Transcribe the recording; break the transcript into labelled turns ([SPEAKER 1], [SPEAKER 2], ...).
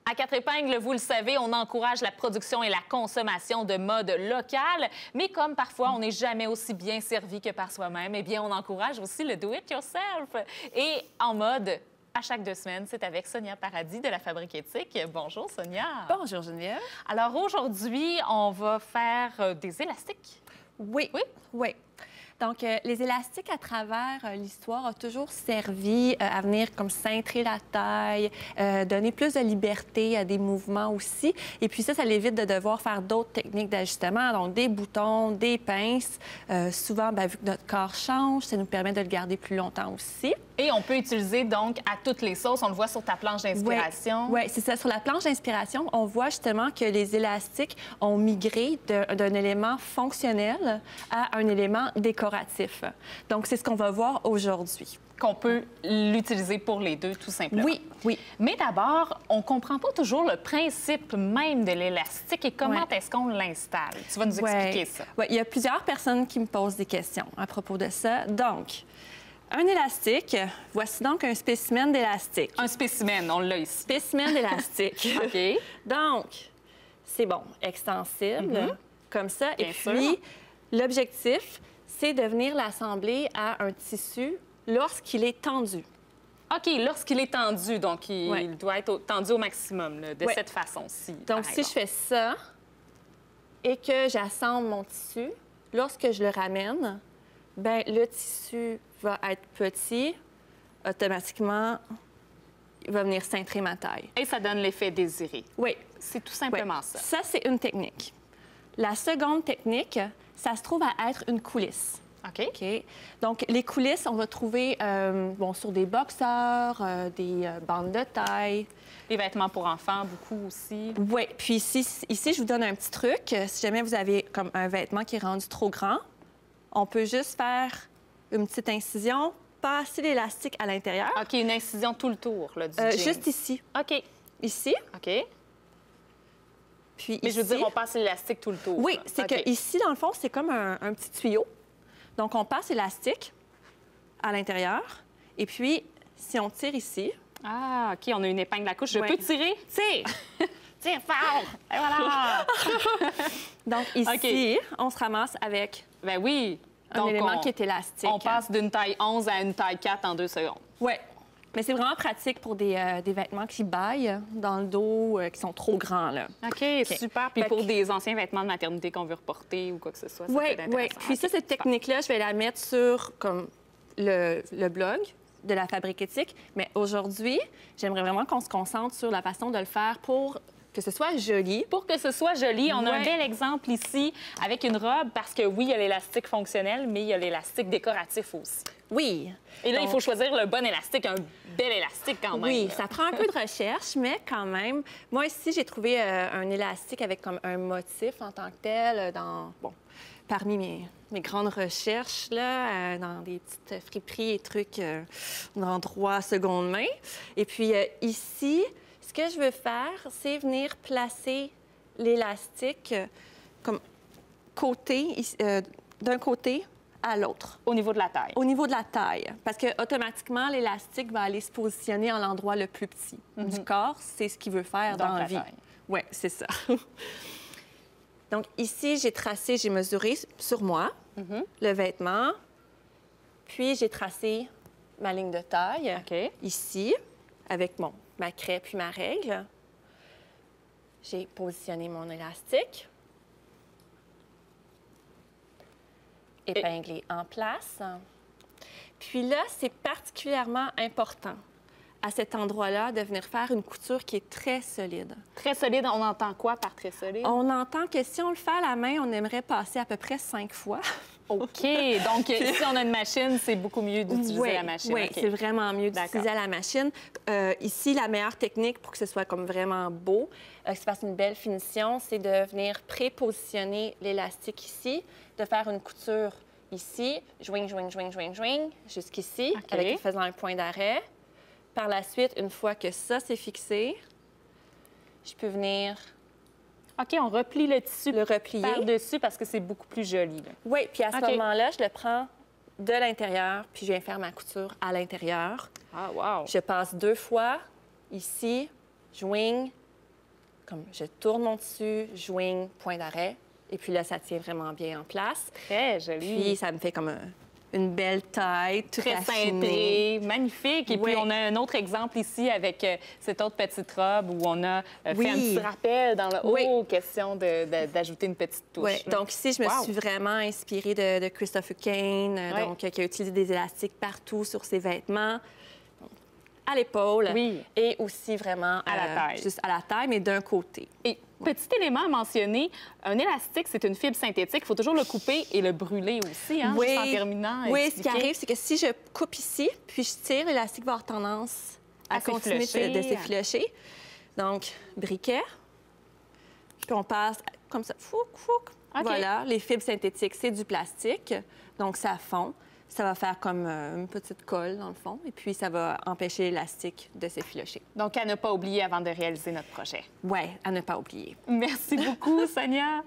[SPEAKER 1] À Quatre Épingles, vous le savez, on encourage la production et la consommation de mode locale, mais comme parfois on n'est jamais aussi bien servi que par soi-même, eh bien on encourage aussi le do-it-yourself. Et en mode, à chaque 2 semaines, c'est avec Sonia Paradis de la Fabrique Éthique. Bonjour Sonia.
[SPEAKER 2] Bonjour Geneviève.
[SPEAKER 1] Alors aujourd'hui, on va faire des élastiques.
[SPEAKER 2] Oui.
[SPEAKER 1] Oui?
[SPEAKER 2] Oui. Donc, les élastiques à travers l'histoire ont toujours servi à venir comme cintrer la taille, donner plus de liberté à des mouvements aussi. Et puis ça l'évite de devoir faire d'autres techniques d'ajustement, donc des boutons, des pinces. Souvent, bien, vu que notre corps change, ça nous permet de le garder plus longtemps aussi.
[SPEAKER 1] Et on peut utiliser donc à toutes les sauces. On le voit sur ta planche d'inspiration.
[SPEAKER 2] Oui, c'est ça. Sur la planche d'inspiration, on voit justement que les élastiques ont migré d'un élément fonctionnel à un élément décoratif. Donc, c'est ce qu'on va voir aujourd'hui.
[SPEAKER 1] Qu'on peut l'utiliser pour les deux, tout simplement.
[SPEAKER 2] Oui, oui.
[SPEAKER 1] Mais d'abord, on ne comprend pas toujours le principe même de l'élastique et comment est-ce qu'on l'installe. Tu vas nous expliquer ça.
[SPEAKER 2] Oui, il y a plusieurs personnes qui me posent des questions à propos de ça. Donc, un élastique, voici donc un spécimen d'élastique.
[SPEAKER 1] Un spécimen, on l'a ici.
[SPEAKER 2] Spécimen d'élastique.
[SPEAKER 1] OK.
[SPEAKER 2] Donc, c'est bon, extensible, comme ça.
[SPEAKER 1] Bien
[SPEAKER 2] et puis, l'objectif, c'est de venir l'assembler à un tissu lorsqu'il est tendu.
[SPEAKER 1] OK, lorsqu'il est tendu, donc il doit être tendu au maximum, là, de cette façon-ci.
[SPEAKER 2] Donc, si je fais ça et que j'assemble mon tissu, lorsque je le ramène, bien, le tissu va être petit, automatiquement, il va venir cintrer ma taille.
[SPEAKER 1] Et ça donne l'effet désiré.
[SPEAKER 2] Oui.
[SPEAKER 1] C'est tout simplement ça.
[SPEAKER 2] Ça, c'est une technique. La seconde technique, ça se trouve à être une coulisse.
[SPEAKER 1] OK.
[SPEAKER 2] OK. Donc, les coulisses, on va trouver sur des boxeurs, des bandes de taille.
[SPEAKER 1] Les vêtements pour enfants, beaucoup aussi.
[SPEAKER 2] Oui. Puis ici, je vous donne un petit truc. Si jamais vous avez comme un vêtement qui est rendu trop grand, on peut juste faire une petite incision, passer l'élastique à l'intérieur.
[SPEAKER 1] OK, une incision tout le tour là, du jean.
[SPEAKER 2] Juste ici.
[SPEAKER 1] OK.
[SPEAKER 2] Ici.
[SPEAKER 1] OK.
[SPEAKER 2] Puis
[SPEAKER 1] mais
[SPEAKER 2] ici.
[SPEAKER 1] je veux dire, on passe l'élastique tout le tour.
[SPEAKER 2] Oui, c'est que ici, dans le fond, c'est comme un petit tuyau. Donc, on passe l'élastique à l'intérieur. Et puis, si on tire ici...
[SPEAKER 1] Ah, OK, on a une épingle à couche. Je peux tirer? Tire! Tire fort! Et voilà!
[SPEAKER 2] Donc, ici, on se ramasse avec
[SPEAKER 1] ben oui.
[SPEAKER 2] un élément qui est élastique.
[SPEAKER 1] On passe d'une taille 11 à une taille 4 en 2 secondes.
[SPEAKER 2] Oui. Mais c'est vraiment pratique pour des vêtements qui baillent dans le dos, qui sont trop grands, là.
[SPEAKER 1] OK, super. Puis pour des anciens vêtements de maternité qu'on veut reporter ou quoi que ce soit, ça peut être intéressant.
[SPEAKER 2] Oui. Puis ça, cette technique-là, je vais la mettre sur comme le blog de la Fabrique Éthique. Mais aujourd'hui, j'aimerais vraiment qu'on se concentre sur la façon de le faire pour que ce soit joli.
[SPEAKER 1] Pour que ce soit joli, on a un bel exemple ici avec une robe parce que oui, il y a l'élastique fonctionnel, mais il y a l'élastique décoratif aussi.
[SPEAKER 2] Oui.
[SPEAKER 1] Et là, il faut choisir le bon élastique, un bel élastique quand même.
[SPEAKER 2] Oui, ça prend un peu de recherche, mais quand même. Moi, ici, j'ai trouvé un élastique avec comme un motif en tant que tel parmi mes grandes recherches, là, dans des petites friperies et trucs d'endroits seconde main. Et puis ici, ce que je veux faire, c'est venir placer l'élastique comme d'un côté à l'autre.
[SPEAKER 1] Au niveau de la taille.
[SPEAKER 2] Au niveau de la taille. Parce que automatiquement, l'élastique va aller se positionner en l'endroit le plus petit du corps. C'est ce qu'il veut faire dans la vie. Oui, c'est ça. Donc ici, j'ai mesuré sur moi le vêtement. Puis j'ai tracé ma ligne de taille ici avec ma craie puis ma règle. J'ai positionné mon élastique. Épinglé en place. Puis là, c'est particulièrement important à cet endroit-là de venir faire une couture qui est très solide.
[SPEAKER 1] Très solide, on entend quoi par très solide?
[SPEAKER 2] On entend que si on le fait à la main, on aimerait passer à peu près 5 fois.
[SPEAKER 1] OK. Donc, si on a une machine, c'est beaucoup mieux d'utiliser la machine.
[SPEAKER 2] Oui, c'est vraiment mieux d'utiliser à la machine. Ici, la meilleure technique pour que ce soit comme vraiment beau, que ça fasse une belle finition, c'est de venir prépositionner l'élastique ici, de faire une couture ici, joing, jusqu'ici, avec faisant un point d'arrêt. Par la suite, une fois que ça, c'est fixé, je peux venir...
[SPEAKER 1] OK, on replie le tissu par-dessus parce que c'est beaucoup plus joli.
[SPEAKER 2] Oui, puis à ce moment-là, je le prends de l'intérieur, puis je viens faire ma couture à l'intérieur.
[SPEAKER 1] Ah, wow!
[SPEAKER 2] Je passe 2 fois, ici, joing, comme je tourne mon tissu, joigne, point d'arrêt. Et puis là, ça tient vraiment bien en place.
[SPEAKER 1] Très joli.
[SPEAKER 2] Puis ça me fait comme une belle taille, tout
[SPEAKER 1] très
[SPEAKER 2] affinée.
[SPEAKER 1] cintré, magnifique. Et puis, on a un autre exemple ici avec cette autre petite robe où on a fait un petit rappel dans le haut, question d'ajouter une petite touche.
[SPEAKER 2] Oui, donc ici, je me suis vraiment inspirée de Christopher Kane, donc, qui a utilisé des élastiques partout sur ses vêtements, à l'épaule, et aussi vraiment
[SPEAKER 1] à la taille.
[SPEAKER 2] Juste à la taille, mais d'un côté.
[SPEAKER 1] Et petit élément à mentionner, un élastique, c'est une fibre synthétique. Il faut toujours le couper et le brûler aussi, hein, juste en terminant.
[SPEAKER 2] Oui, ce qui arrive, c'est que si je coupe ici, puis je tire, l'élastique va avoir tendance à continuer de s'effilocher. Donc, briquet, puis on passe comme ça, fouc, fouc. Voilà, les fibres synthétiques, c'est du plastique, donc ça fond. Ça va faire comme une petite colle, dans le fond, et puis ça va empêcher l'élastique de s'effilocher.
[SPEAKER 1] Donc, à ne pas oublier avant de réaliser notre projet.
[SPEAKER 2] Oui, à ne pas oublier.
[SPEAKER 1] Merci beaucoup, Sonia.